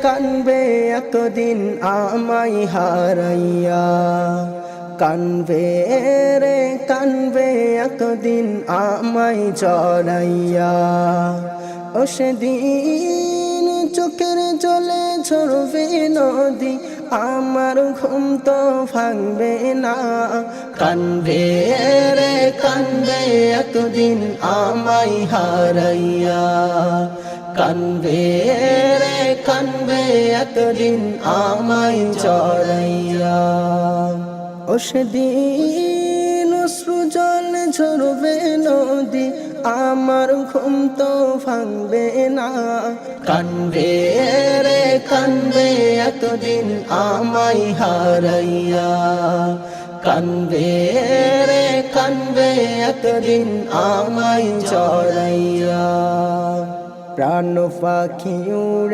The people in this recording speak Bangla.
কানবে একদিন আমায় হারাইয়া, কানবে রে কানবে একদিন আমায় জড়াইয়া। ও সেদিন চোখের জলে ঝরবে নদী, আমার ঘুম তো ভাঙবে না। কানবে রে কানবে একদিন আমায় হারাইয়া, কানবে রে কানবে একদিন আমায় জড়াইয়া। ও সেদিন অশ্রু জল ঝরবে নদী, আমার ঘুম তো ভাঙবে না। কানবে রে কানবে একদিন আমায় হারাইয়া, কানবে রে কানবে একদিন আমায় জড়াইয়া। প্রাণ পাখি উড়ে